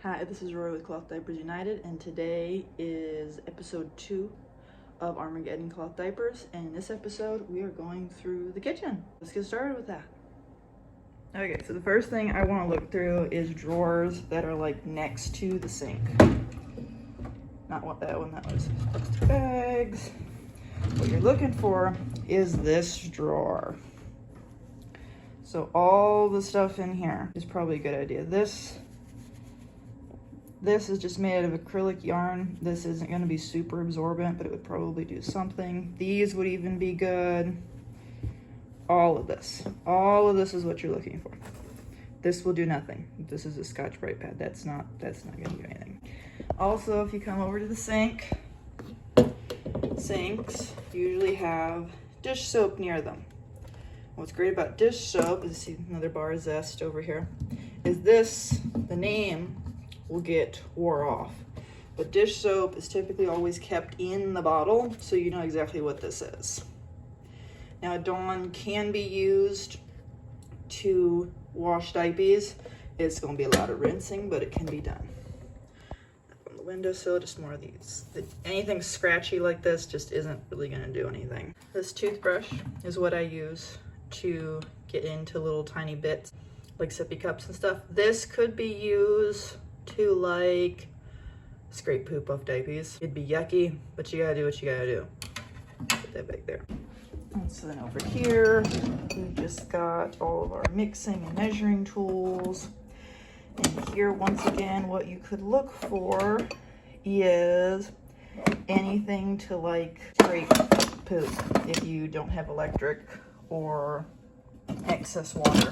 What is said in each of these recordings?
Hi, this is Roy with Cloth Diapers United, and today is episode 2 of Armageddon Cloth Diapers, and in this episode we are going through the kitchen. Let's get started with that. Okay, so the first thing I want to look through is drawers that are like next to the sink. Not what that one, that was plastic bags. What you're looking for is this drawer. So all the stuff in here is probably a good idea. This is just made out of acrylic yarn. This isn't going to be super absorbent, but it would probably do something. These would even be good. All of this is what you're looking for. This will do nothing. This is a Scotch-Brite pad. That's not going to do anything. Also, if you come over to the sink, sinks usually have dish soap near them. What's great about dish soap is, see another bar of Zest over here, is the name will get wore off. But dish soap is typically always kept in the bottle, so you know exactly what this is. Now, Dawn can be used to wash diapers. It's going to be a lot of rinsing, but it can be done. On the windowsill, just more of these. Anything scratchy like this just isn't really going to do anything. This toothbrush is what I use to get into little tiny bits, like sippy cups and stuff. This could be used to like scrape poop off diapers. It'd be yucky, but you gotta do what you gotta do. Put that back there. And so then over here, we've just got all of our mixing and measuring tools. And here, once again, what you could look for is anything to like scrape poop if you don't have electric or excess water.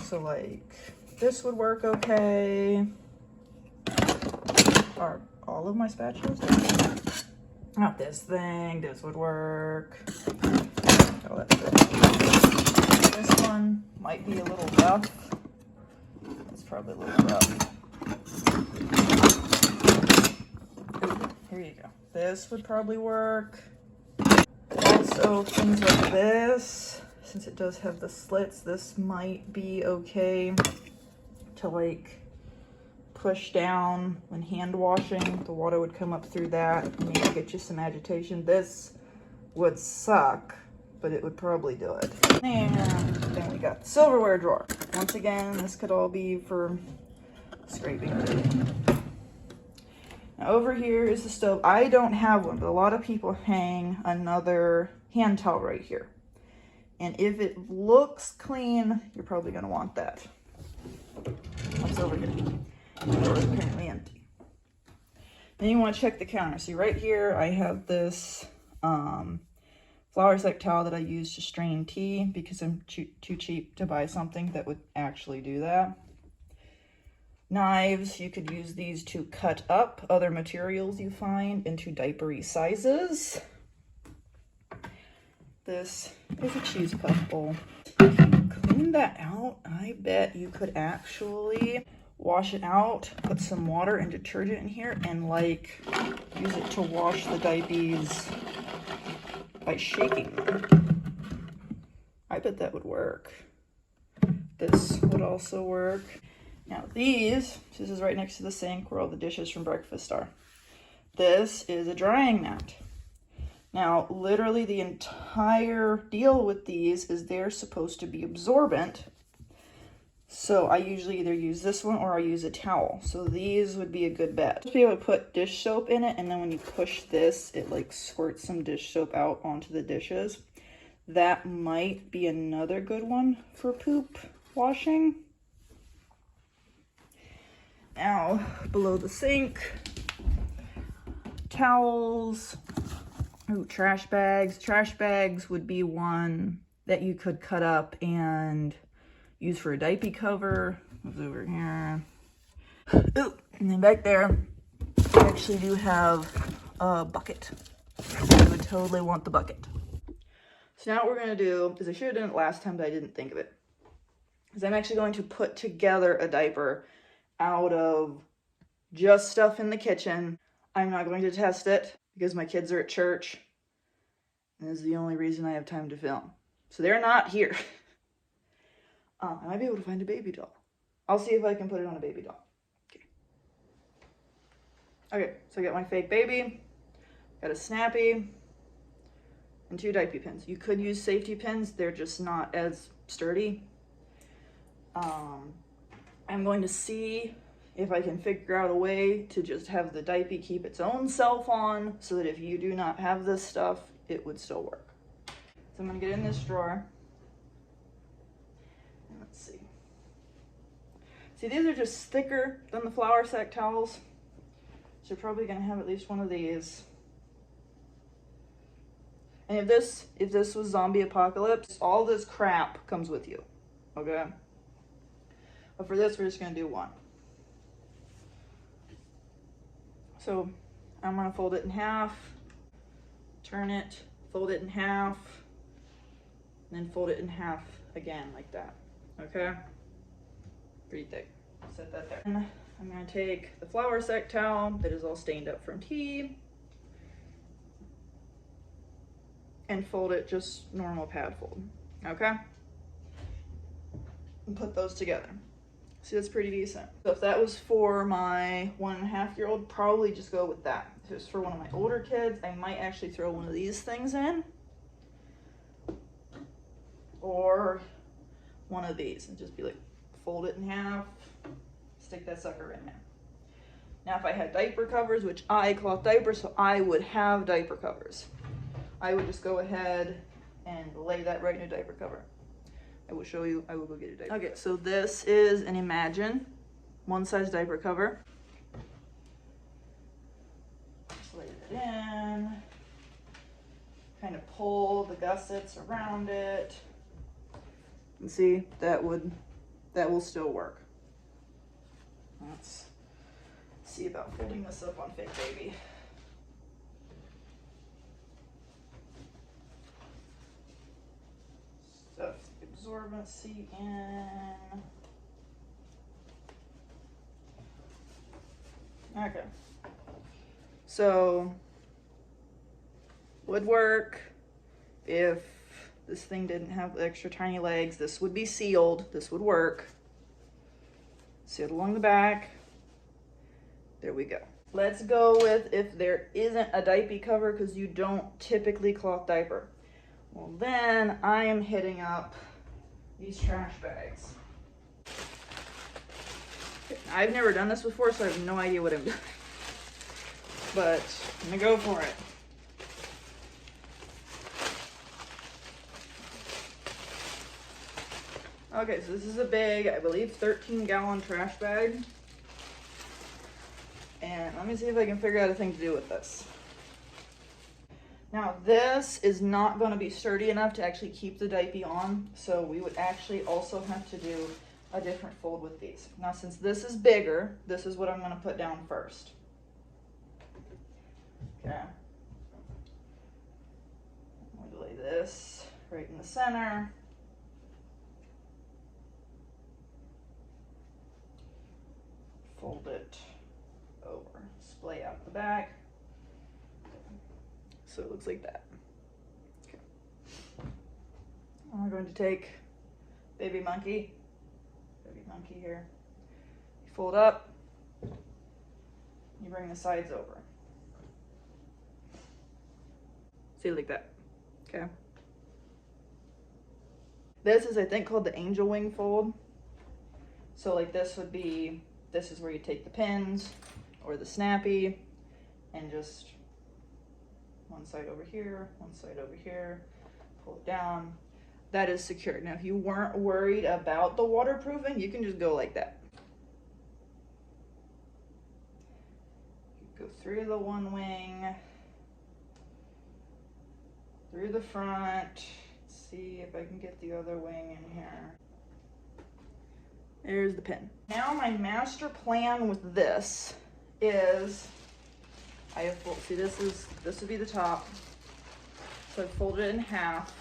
So like, this would work okay. Are all of my spatulas? Not this thing. This would work. Oh, that's good. This one might be a little rough. It's probably a little rough. Ooh, here you go. This would probably work. Also, things like this, since it does have the slits, this might be okay to like push down when hand washing. The water would come up through that and maybe get you some agitation. This would suck, but it would probably do it. And then we got the silverware drawer. Once again, this could all be for scraping. Now over here is the stove. I don't have one, but a lot of people hang another hand towel right here. And if it looks clean, you're probably gonna want that. What's over here? The door is apparently empty. Then you want to check the counter. See right here, I have this flour sack towel that I use to strain tea because I'm too cheap to buy something that would actually do that. Knives, you could use these to cut up other materials you find into diapery sizes. This is a cheese puff bowl. If you clean that out, I bet you could actually wash it out, put some water and detergent in here, and like use it to wash the diapers by shaking them. I bet that would work. This would also work. Now this is right next to the sink where all the dishes from breakfast are. This is a drying mat. Now, literally the entire deal with these is they're supposed to be absorbent. So I usually either use this one or I use a towel. So these would be a good bet. Just be able to put dish soap in it, and then when you push this, it like squirts some dish soap out onto the dishes. That might be another good one for poop washing. Now, below the sink, towels. Ooh, trash bags. Trash bags would be one that you could cut up and use for a diaper cover. What's over here? Ooh, and then back there, I actually do have a bucket. I would totally want the bucket. So now what we're gonna do is, I should have done it last time, but I didn't think of it, is I'm actually going to put together a diaper out of just stuff in the kitchen. I'm not going to test it because my kids are at church, and this is the only reason I have time to film. So they're not here. I might be able to find a baby doll. I'll see if I can put it on a baby doll. Okay, so I got my fake baby, got a snappy, and 2 diaper pins. You could use safety pins, they're just not as sturdy. I'm going to see if I can figure out a way to just have the diaper keep its own self on so that if you do not have this stuff, it would still work. So I'm gonna get in this drawer. And let's see. See, these are just thicker than the flour sack towels. So you're probably gonna have at least one of these. And if this was zombie apocalypse, all this crap comes with you, okay? But for this, we're just gonna do one. So I'm gonna fold it in half, turn it, fold it in half, and then fold it in half again like that, okay? Pretty thick. Set that there. And I'm gonna take the flour sack towel that is all stained up from tea and fold it just normal pad fold, okay? And put those together. See, that's pretty decent. So if that was for my 1.5-year-old, probably just go with that. If it was for one of my older kids, I might actually throw one of these things in. Or one of these and just be like, fold it in half, stick that sucker in there. Now if I had diaper covers, which I cloth diapers, so I would have diaper covers. I would just go ahead and lay that right in a diaper cover. I will show you, I will go get a diaper. Okay, so this is an Imagine one size diaper cover. Just lay it in, kind of pull the gussets around it. And see, that will still work. Let's see about folding this up on fake baby. Stuff the absorbency in. Okay. So would work if this thing didn't have extra tiny legs. This would be sealed. This would work. Sealed along the back. There we go. Let's go with if there isn't a diaper cover because you don't typically cloth diaper. Well, then I am hitting up these trash bags. I've never done this before, so I have no idea what I'm doing. But I'm gonna go for it. Okay, so this is a big, I believe, 13-gallon trash bag. And let me see if I can figure out a thing to do with this. Now, this is not going to be sturdy enough to actually keep the diaper on, so we would actually also have to do a different fold with these. Now, since this is bigger, this is what I'm going to put down first. Okay. I'm going to lay this right in the center. Fold it over, splay out the back. So it looks like that. Okay. I'm going to take baby monkey here. You fold up, you bring the sides over. See, like that, okay? This is, I think, called the angel wing fold. So like this would be, this is where you take the pins or the snappy and just one side over here, one side over here, pull it down. That is secure. Now, if you weren't worried about the waterproofing, you can just go like that. Go through the one wing, through the front. Let's see if I can get the other wing in here. There's the pin. Now my master plan with this is, I have folded, see this would be the top. So I folded it in half.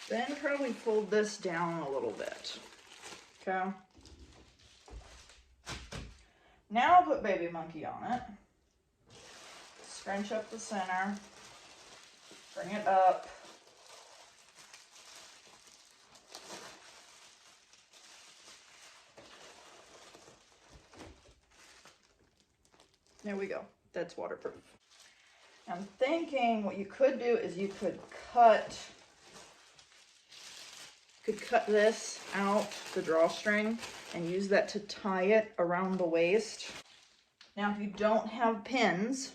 Then probably fold this down a little bit, okay? Now I'll put baby monkey on it. Scrunch up the center, bring it up. There we go. That's waterproof. I'm thinking what you could do is you could cut this out, the drawstring, and use that to tie it around the waist. Now, if you don't have pins,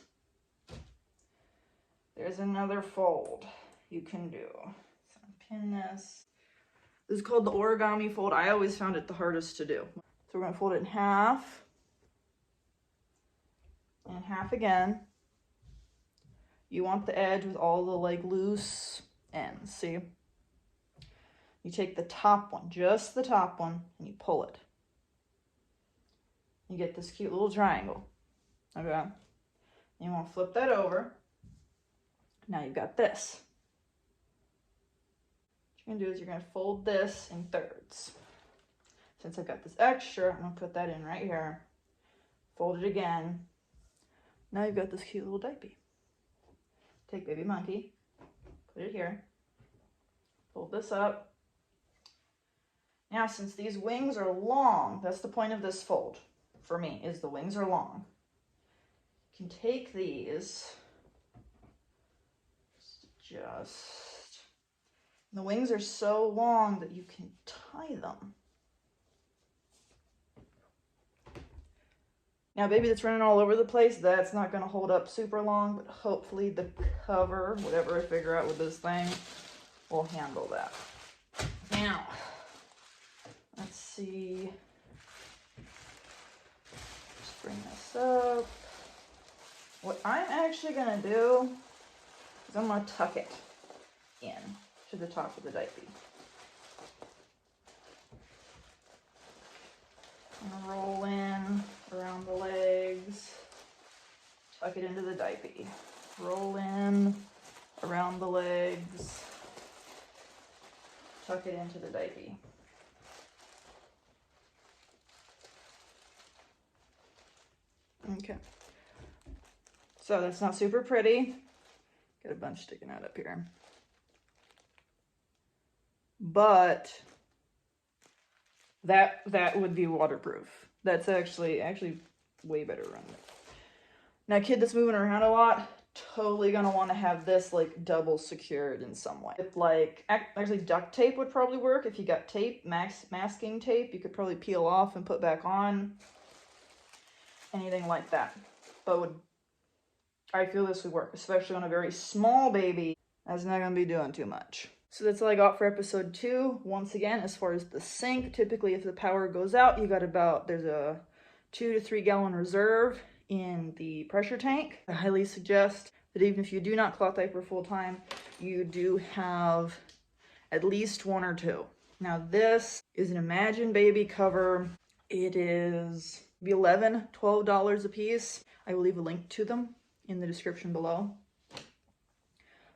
there's another fold you can do. So pin this. This is called the origami fold. I always found it the hardest to do. So we're gonna fold it in half, and half again. You want the edge with all the like loose ends, see? You take the top one, just the top one, and you pull it. You get this cute little triangle, okay? You want to flip that over. Now you've got this. What you're gonna do is you're gonna fold this in thirds. Since I've got this extra, I'm gonna put that in right here. Fold it again. Now you've got this cute little diaper. Take baby monkey, put it here, fold this up. Now, since these wings are long, that's the point of this fold for me, is the wings are long. You can take these, the wings are so long that you can tie them. Now, baby that's running all over the place, that's not going to hold up super long, but hopefully the cover, whatever I figure out with this thing, will handle that. Now, let's see. Just bring this up. What I'm actually going to do is I'm going to tuck it in to the top of the diaper. I'm going to roll in around the legs, tuck it into the diaper. Roll in around the legs, tuck it into the diaper. Okay. So that's not super pretty. Got a bunch sticking out up here. But that would be waterproof. That's actually way better run. Now, a kid that's moving around a lot, totally gonna want to have this like double secured in some way. With like, actually duct tape would probably work. If you got tape, masking tape, you could probably peel off and put back on. Anything like that. But I feel this would work, especially on a very small baby. That's not gonna be doing too much. So that's all I got for episode 2. Once again, as far as the sink, typically if the power goes out, you got there's a 2 to 3 gallon reserve in the pressure tank. I highly suggest that even if you do not cloth diaper full time, you do have at least 1 or 2. Now this is an Imagine baby cover. It is $11, $12 a piece. I will leave a link to them in the description below.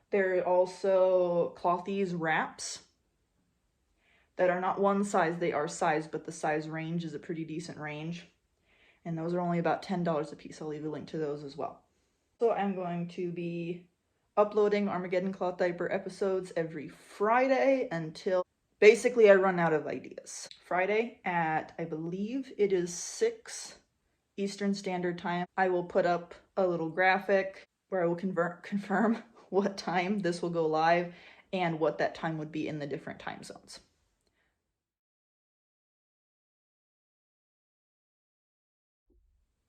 There are also Clothies wraps that are not one size, they are size, but the size range is a pretty decent range. And those are only about $10 a piece. I'll leave a link to those as well. So I'm going to be uploading Armageddon Cloth Diaper episodes every Friday until basically I run out of ideas. Friday at, I believe it is 6 Eastern Standard Time. I will put up a little graphic where I will confirm what time this will go live and what that time would be in the different time zones.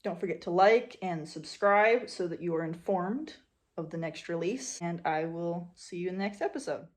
Don't forget to like and subscribe so that you are informed of the next release, and I will see you in the next episode.